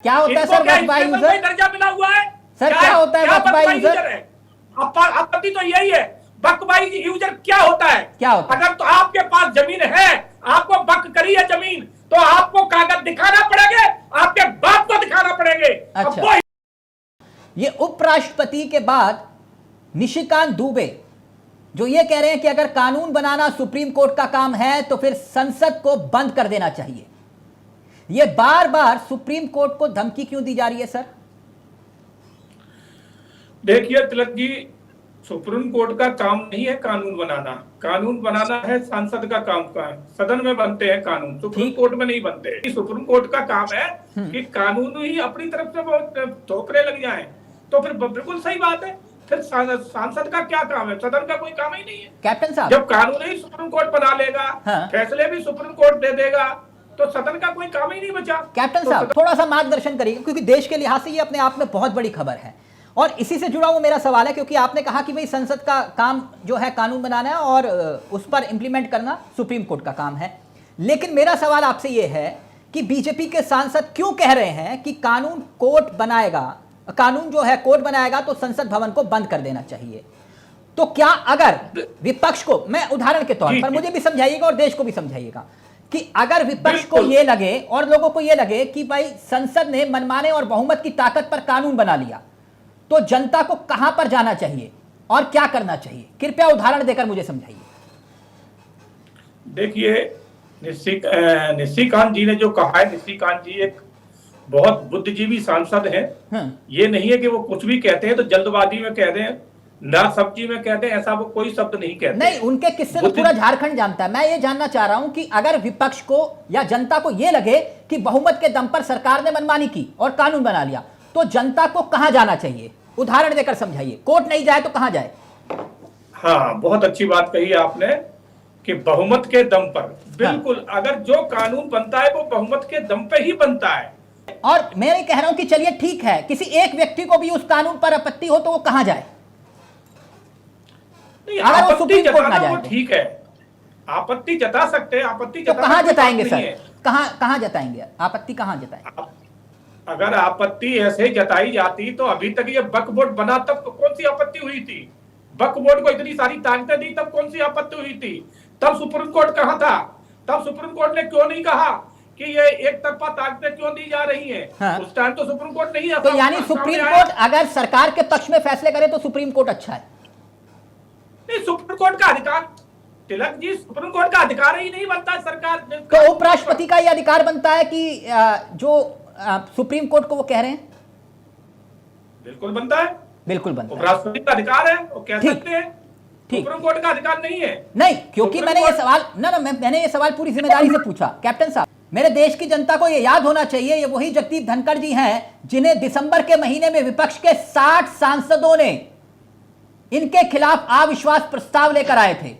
क्या होता है सर बकवा यूजर? दर्जा मिला हुआ है सर क्या होता है बकवा यूजर? आपत्ति तो यही है। बकवा यूजर क्या होता है? क्या होता है? अगर तो आपके पास जमीन है, आपको बक करी है जमीन, तो आपको कागज दिखाना पड़ेंगे, आपके बाप को दिखाना पड़ेंगे। अच्छा, ये उपराष्ट्रपति के बाद निशिकांत दुबे जो ये कह रहे हैं कि अगर कानून बनाना सुप्रीम कोर्ट का काम है तो फिर संसद को बंद कर देना चाहिए। ये बार बार सुप्रीम कोर्ट को धमकी क्यों दी जा रही है सर? देखिए तिलक जी, सुप्रीम कोर्ट का काम नहीं है कानून बनाना। कानून बनाना है सांसद का काम का। सदन में बनते हैं कानून, सुप्रीम कोर्ट में नहीं बनते। सुप्रीम कोर्ट का काम है कि कानून ही अपनी तरफ से थोपने लग जाए, तो फिर बिल्कुल सही बात है। फिर सांसद का क्या काम है? सदन का कोई काम ही नहीं है। कैप्टन साहब, जब कानून ही सुप्रीम कोर्ट बना लेगा, फैसले भी सुप्रीम कोर्ट दे देगा, तो सदन का कोई काम ही नहीं बचा। कैप्टन साहब थोड़ा सा मार्गदर्शन करिए, क्योंकि देश के लिहाज से ये अपने आप में बहुत बड़ी खबर है और इसी से जुड़ा हुआ मेरा सवाल है। क्योंकि आपने कहा कि भाई संसद का काम जो है कानून बनाना है और उस पर इंप्लीमेंट करना सुप्रीम कोर्ट का काम है, लेकिन मेरा सवाल आपसे ये है कि बीजेपी के सांसद क्यों कह रहे हैं कि कानून कोर्ट बनाएगा, कानून जो है कोर्ट बनाएगा तो संसद भवन को बंद कर देना चाहिए? तो क्या अगर विपक्ष को, मैं उदाहरण के तौर पर, मुझे भी समझाइएगा और देश को भी समझाइएगा, कि अगर विपक्ष को यह लगे और लोगों को यह लगे कि भाई संसद ने मनमाने और बहुमत की ताकत पर कानून बना लिया, तो जनता को कहां पर जाना चाहिए और क्या करना चाहिए? कृपया उदाहरण देकर मुझे समझाइए। देखिए, निशिकांत जी ने जो कहा है, निशिकांत जी एक बहुत बुद्धिजीवी सांसद हैं। ये नहीं है कि वो कुछ भी कहते हैं तो जल्दबाजी में कह दें, ना सब्जी में कहते हैं, ऐसा वो कोई शब्द नहीं कहते। नहीं, उनके किस्से तो पूरा झारखंड जानता है। मैं ये जानना चाह रहा हूं कि अगर विपक्ष को या जनता को ये लगे कि बहुमत के दम पर सरकार ने मनमानी की और कानून बना लिया, तो जनता को कहां जाना चाहिए? उदाहरण देकर समझाइए। कोर्ट नहीं जाए तो कहां जाए? हाँ, बहुत अच्छी बात कही आपने कि बहुमत के दम पर, बिल्कुल। अगर जो कानून बनता है वो बहुमत के दम पे ही बनता है। और मैं नहीं कह रहा हूं कि चलिए ठीक है, किसी एक व्यक्ति को भी उस कानून पर आपत्ति हो तो वो कहां जाए? अगर वो सुप्रीम कोर्ट ना जाए तो ठीक है, आपत्ति जता सकते हैं। आपत्ति तो कहां जताएंगे सर? कहां जताएंगे आपत्ति? कहां जताएंगे? अगर आपत्ति ऐसे जताई जाती तो अभी तक ये वक्फ बोर्ड बना तब कौन सी आपत्ति हुई थी? वक्फ बोर्ड को इतनी सारी ताकतें दी तब कौन सी आपत्ति हुई थी? तब सुप्रीम कोर्ट कहां था? तब सुप्रीम कोर्ट ने क्यों नहीं कहा कि ये एक तरफा ताकतें क्यों दी जा रही हैं? उस टाइम तो सुप्रीम कोर्ट नहीं है। तो यानी सुप्रीम कोर्ट अगर सरकार के पक्ष में फैसले करे तो सुप्रीम कोर्ट अच्छा है? नहीं, सुप्रीम कोर्ट का अधिकार, तिलक जी, सुप्रीम कोर्ट का अधिकार ही नहीं बनता है सरकार। तो उपराष्ट्रपति का यह अधिकार बनता है कि जो सुप्रीम कोर्ट को वो कह रहे हैं? बिल्कुल बनता है, बिल्कुल बनता है। उपराष्ट्रपति का अधिकार है, वो कह सकते हैं। सुप्रीम कोर्ट का अधिकार नहीं है। नहीं, क्योंकि मैंने ये सवाल मैंने ये सवाल पूरी जिम्मेदारी से पूछा। कैप्टन साहब, मेरे देश की जनता को ये याद होना चाहिए, ये वही जगदीप धनखड़ जी हैं जिन्हें दिसंबर के महीने में विपक्ष के 60 सांसदों ने इनके खिलाफ अविश्वास प्रस्ताव लेकर आए थे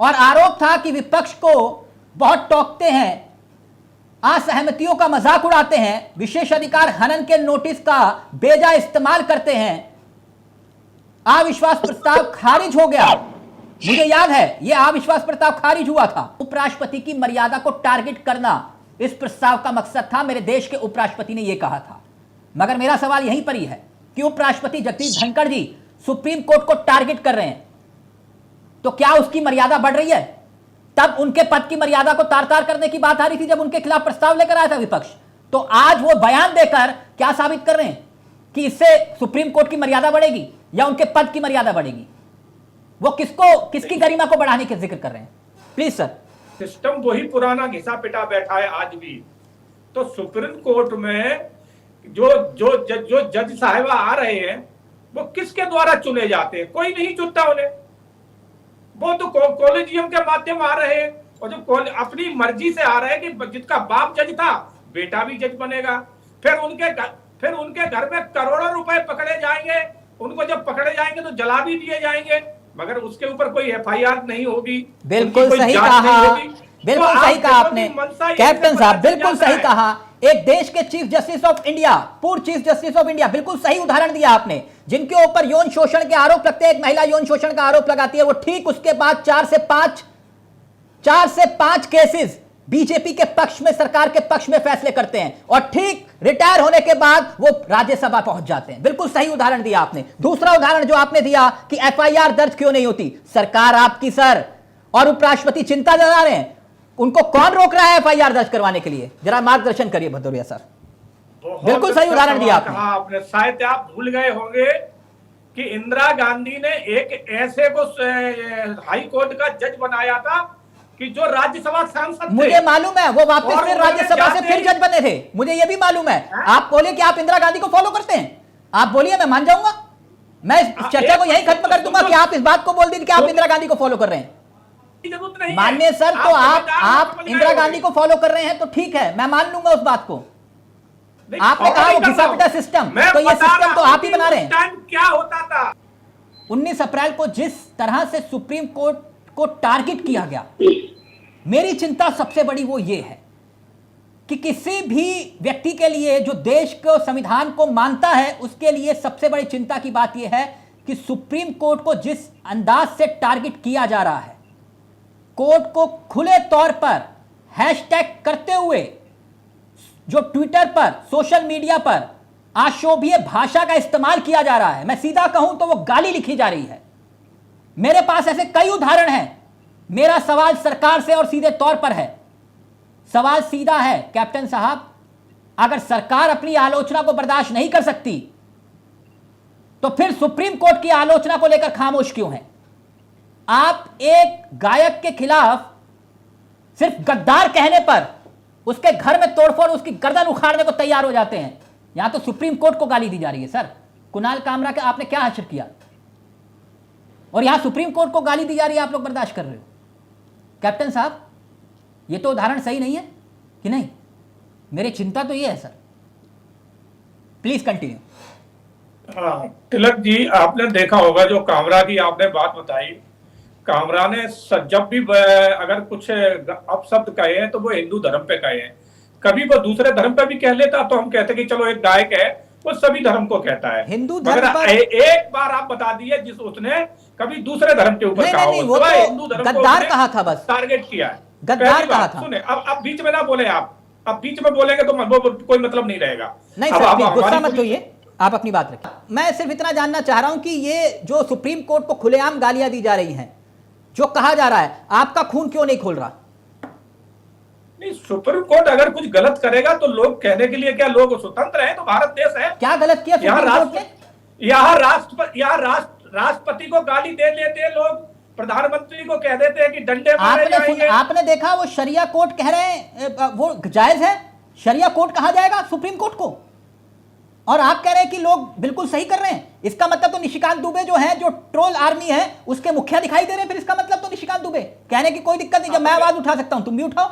और आरोप था कि विपक्ष को बहुत टोकते हैं, असहमतियों का मजाक उड़ाते हैं, विशेषाधिकार हनन के नोटिस का बेजा इस्तेमाल करते हैं। अविश्वास प्रस्ताव खारिज हो गया, मुझे याद है यह अविश्वास प्रस्ताव खारिज हुआ था। उपराष्ट्रपति की मर्यादा को टारगेट करना इस प्रस्ताव का मकसद था, मेरे देश के उपराष्ट्रपति ने यह कहा था। मगर मेरा सवाल यहीं पर ही है कि उपराष्ट्रपति जगदीप धनखड़ जी सुप्रीम कोर्ट को टारगेट कर रहे हैं, तो क्या उसकी मर्यादा बढ़ रही है? तब उनके पद की मर्यादा को तार तार करने की बात आ रही थी जब उनके खिलाफ प्रस्ताव लेकर आया था विपक्ष, तो आज वो बयान देकर क्या साबित कर रहे हैं कि इससे सुप्रीम कोर्ट की मर्यादा बढ़ेगी या उनके पद की मर्यादा बढ़ेगी? वो किसकी गरिमा को बढ़ाने के जिक्र कर रहे हैं? Please sir. सिस्टम वही पुराना घिसा पिटा बैठा है आज भी। तो सुप्रीम कोर्ट में जो जज साहिबा आ रहे हैं वो किसके द्वारा चुने जाते हैं? कोई नहीं चुनता उन्हें, वो तो कॉलेजियम के माध्यम आ रहे हैं और जो अपनी मर्जी से आ रहे हैं कि जिसका बाप जज था बेटा भी जज बनेगा। फिर उनके घर में करोड़ों रुपए पकड़े जाएंगे, उनको जब पकड़े जाएंगे तो जला भी दिए जाएंगे, मगर उसके ऊपर कोई एफआईआर नहीं होगी। बिल्कुल सही कहा, बिल्कुल सही कहा आपने कैप्टन साहब, बिल्कुल सही कहा। एक देश के चीफ जस्टिस ऑफ इंडिया, पूर्व चीफ जस्टिस ऑफ इंडिया, बिल्कुल सही उदाहरण दिया आपने, जिनके ऊपर यौन शोषण के आरोप लगते हैं। एक महिला यौन शोषण का आरोप लगाती है, वो ठीक उसके बाद 4 से 5 केसेस बीजेपी के पक्ष में, सरकार के पक्ष में फैसले करते हैं और ठीक रिटायर होने के बाद वो राज्यसभा पहुंच जाते हैं। बिल्कुल सही उदाहरण दिया आपने। दूसरा उदाहरण जो आपने दिया कि एफआईआर दर्ज क्यों नहीं होती, सरकार आपकी सर और उपराष्ट्रपति चिंता जता रहे हैं, उनको कौन रोक रहा है एफआईआर दर्ज करवाने के लिए? जरा मार्गदर्शन करिए भदौरिया सर। बिल्कुल सही उदाहरण दिया आपने। शायद आप भूल गए होंगे कि इंदिरा गांधी ने एक ऐसे को हाई कोर्ट का जज बनाया था कि जो राज्यसभा सांसद थे। मुझे मालूम है, वो वापस फिर राज्यसभा से फिर जज बने थे, मुझे ये भी मालूम है। आप बोले कि आप इंदिरा गांधी को फॉलो करते हैं, आप बोलिए, मैं मान जाऊंगा। मैं इस चर्चा को यही खत्म कर दूंगा कि आप इस बात को बोल दीजिए कि आप इंदिरा गांधी को फॉलो कर रहे हैं। माननीय सर, तो आप इंदिरा गांधी को फॉलो कर रहे हैं तो ठीक है, मैं मान लूंगा उस बात को। आपने कहा वो घिसा पिटा सिस्टम, तो ये सिस्टम तो आप ही बना रहे हैं। क्या होता था 19 अप्रैल को जिस तरह से सुप्रीम कोर्ट को टारगेट किया गया, मेरी चिंता सबसे बड़ी वो ये है कि किसी भी व्यक्ति के लिए जो देश को, संविधान को मानता है, उसके लिए सबसे बड़ी चिंता की बात यह है कि सुप्रीम कोर्ट को जिस अंदाज से टारगेट किया जा रहा है, कोर्ट को खुले तौर पर हैशटैग करते हुए जो ट्विटर पर, सोशल मीडिया पर अशोभनीय भाषा का इस्तेमाल किया जा रहा है, मैं सीधा कहूं तो वो गाली लिखी जा रही है। मेरे पास ऐसे कई उदाहरण हैं। मेरा सवाल सरकार से और सीधे तौर पर है, सवाल सीधा है, कैप्टन साहब, अगर सरकार अपनी आलोचना को बर्दाश्त नहीं कर सकती तो फिर सुप्रीम कोर्ट की आलोचना को लेकर खामोश क्यों है? आप एक गायक के खिलाफ सिर्फ गद्दार कहने पर उसके घर में तोड़फोड़, उसकी गर्दन उखाड़ने को तैयार हो जाते हैं। यहां तो सुप्रीम कोर्ट को गाली दी जा रही है। सर, कुणाल कामरा का आपने क्या हश्र किया, और यहां सुप्रीम कोर्ट को गाली दी जा रही है, आप लोग बर्दाश्त कर रहे हो। कैप्टन साहब, ये तो उदाहरण सही नहीं है कि नहीं? मेरी चिंता तो ये है sir. Please continue. Tilak ji, आपने देखा होगा जो कामरा की आपने बात बताई, कामरा ने जब भी अगर कुछ अपशब्द कहे हैं तो वो हिंदू धर्म पे कहे हैं। कभी वो दूसरे धर्म पे भी कह लेता तो हम कहते कि चलो एक गायक है, वो सभी धर्म को कहता है। हिंदू धर्म पर एक बार आप बता दिए जिस उसने कभी दूसरे धर्म के ऊपर कहा हो, वो तो हिंदू धर्म गद्दार कहा था, बस टारगेट किया है, गद्दार कहा था। सुने, अब बीच में ना बोले आप, अब बीच में बोलेंगे तो कोई मतलब नहीं रहेगा। नहीं सर, गुस्सा मत होइए, आप अपनी बात रखें। मैं सिर्फ इतना जानना चाह रहा हूं कि ये जो सुप्रीम कोर्ट को खुलेआम गालियां दी जा रही हैं, जो कहा जा रहा है, आपका खून क्यों नहीं खोल रहा? नहीं, सुप्रीम कोर्ट अगर कुछ गलत करेगा तो लोग कहने के लिए क्या, लोग स्वतंत्र हैं, तो भारत देश है। क्या गलत किया सुप्रीम कोर्ट ने? यहाँ राष्ट्रपति को गाली दे लेते हैं लोग, प्रधानमंत्री को कह देते हैं कि डंडे मारे जाएंगे। आपने देखा वो शरिया कोर्ट कह रहे हैं वो जायज है, शरिया कोर्ट कहा जाएगा सुप्रीम कोर्ट को, और आप कह रहे हैं कि लोग बिल्कुल सही कर रहे हैं। इसका मतलब तो निशिकांत दुबे जो है, जो ट्रोल आर्मी है, उसके मुखिया दिखाई दे रहे हैं। फिर इसका मतलब तो निशिकांत दुबे कहने की कोई दिक्कत नहीं, जब मैं आवाज उठा सकता हूं तुम भी उठाओ।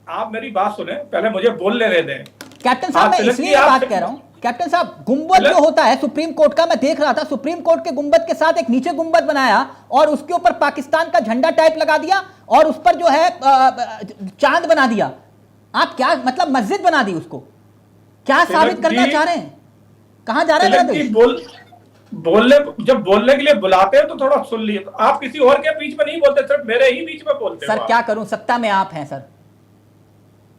आप मेरी बात सुने, पहले मुझे बोलने रहे दें। कैप्टन साहब, मैं इसलिए बात कह रहा हूं, कैप्टन साहब, गुंबद जो होता है सुप्रीम कोर्ट का, मैं देख रहा था, सुप्रीम कोर्ट के गुंबद के साथ एक नीचे गुंबद बनाया और उसके ऊपर पाकिस्तान का झंडा टाइप लगा दिया और उस पर जो है चांद बना दिया। आप क्या मतलब, मस्जिद बना दी उसको? क्या साबित करना चाह रहे हैं? कहां जा रहे हैं? जब बोलने के लिए बुलाते हैं तो थोड़ा सुन लिए। आप किसी और के बीच में नहीं बोलते, सिर्फ मेरे ही बीच में बोलते सर। क्या करूं, सत्ता में आप हैं सर।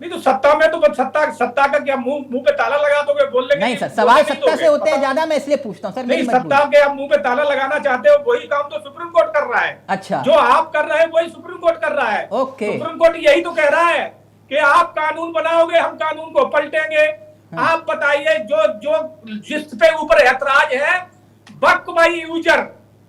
नहीं तो सत्ता में तो सत्ता का क्या मुंह पे ताला लगा दोगे बोलने के? नहीं सर, सवाल सत्ता से होते हैं ज्यादा, मैं इसलिए पूछता हूं सर। नहीं, सत्ता के आप मुंह पे ताला लगाना चाहते हो, वही काम तो सुप्रीम कोर्ट कर रहा है। अच्छा, जो आप कर रहे हैं वही सुप्रीम कोर्ट कर रहा है। ओके, सुप्रीम कोर्ट यही तो कह रहा है कि आप कानून बनाओगे, हम कानून को पलटेंगे। आप बताइए, जो जिस पे ऊपर ऐतराज है, वक्फ बाई यूजर,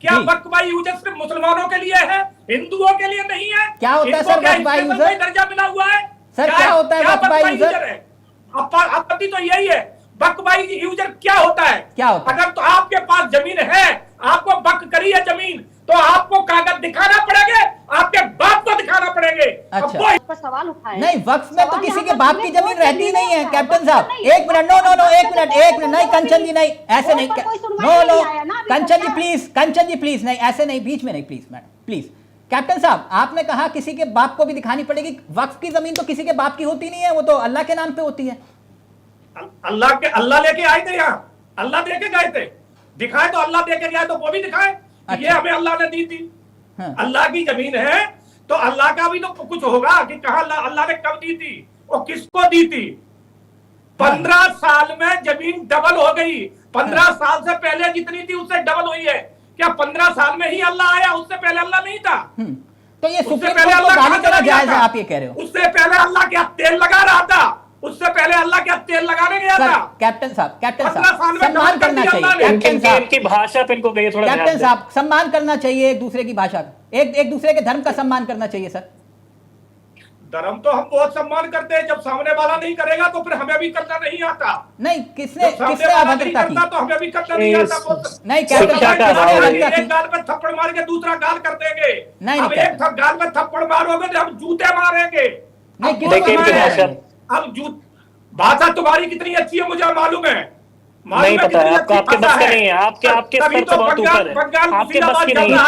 क्या वक्फ बाई यूजर सिर्फ मुसलमानों के लिए है, हिंदुओं के लिए नहीं है? क्या होता है सर वक्फ बाई यूजर? दर्जा मिला हुआ है सर, क्या होता है वक्फ बाई यूजर? आपत्ति तो यही है, वक्फ बाई यूजर क्या होता है? क्या होता है? अगर तो आपके पास जमीन है, आपको वक्फ करी है जमीन, तो आपको कागज दिखाना पड़ेंगे, आपके बाप को दिखाना पड़ेंगे। अच्छा, सवाल उठाए नहीं, वक्फ में तो किसी के बाप की जमीन रहती नहीं है कैप्टन साहब। एक मिनट, नो, एक मिनट, नहीं कंचन जी, नहीं ऐसे नहीं, नो कंचन जी प्लीज, नहीं ऐसे नहीं, बीच में नहीं, प्लीज मैडम प्लीज। कैप्टन साहब, आपने कहा किसी के बाप को भी दिखानी पड़ेगी। वक्फ की जमीन तो किसी के बाप की होती नहीं है, वो तो अल्लाह के नाम पे होती है। अल्लाह लेके आए थे यहाँ, अल्लाह दे के गए थे, दिखाए तो अल्लाह दे के गए, तो वो भी दिखाए। ये हमें अल्लाह ने दी थी। अल्लाह की जमीन है, तो अल्लाह का भी तो कुछ होगा कि कहा अल्लाह ने कब दी थी और किसको दी थी। 15 साल में जमीन डबल हो गई। 15 साल से पहले जितनी थी उससे डबल हुई है। क्या 15 साल में ही अल्लाह आया? उससे पहले अल्लाह नहीं था। तो ये उससे सुप्रीम पहले कोर्ट को अल्लाह गाली कहां देना चला गया जायज है, था? आप ये कह रहे हो? उससे पहले अल्लाह क्या तेल लगा रहा था? उससे पहले अल्लाह क्या तेल लगाने गया था? कैप्टन साहब 15 साल में सम्मान डबल कर करना दिया चाहिए। अल्लाह ने। कैप्टन साहब, इनकी भाषा पे इनको कहिए थोड़ा ध्यान कैप्टन दें। साहब, सम्मान करना चाहिए एक दूसरे की भाषा का, एक दूसरे के धर्म का सम्मान करना चाहिए सर। धर्म तो हम बहुत सम्मान करते हैं। जब सामने वाला नहीं करेगा तो फिर हमें भी करना नहीं आता। नहीं, किसने जब सामने किसने वाला नहीं अभद्रता करता की? तो हमें भी करना नहीं आता। नहीं, कैप्टन शिक्षा साहब, का किसने अभाव है। अभद्रता एक की? गाल पे थप्पड़ मार के दूसरा गाल कर देंगे। नहीं, अब नहीं, एक गाल पे थप्पड़ मारोगे तो हम जूते मारेंगे। नहीं, अब वो देखिए, समय इनकी है। भाषा- अब भाषा तुम्हारी कितनी अच्छी है मुझे मालूम है। नहीं पता है आपको, आपके बस का नहीं है। आपके तभी स्तर तो से बहुत ऊपर है, बंगाल आपके बस की मुर्शिदाबाद नहीं चल है। रहा है।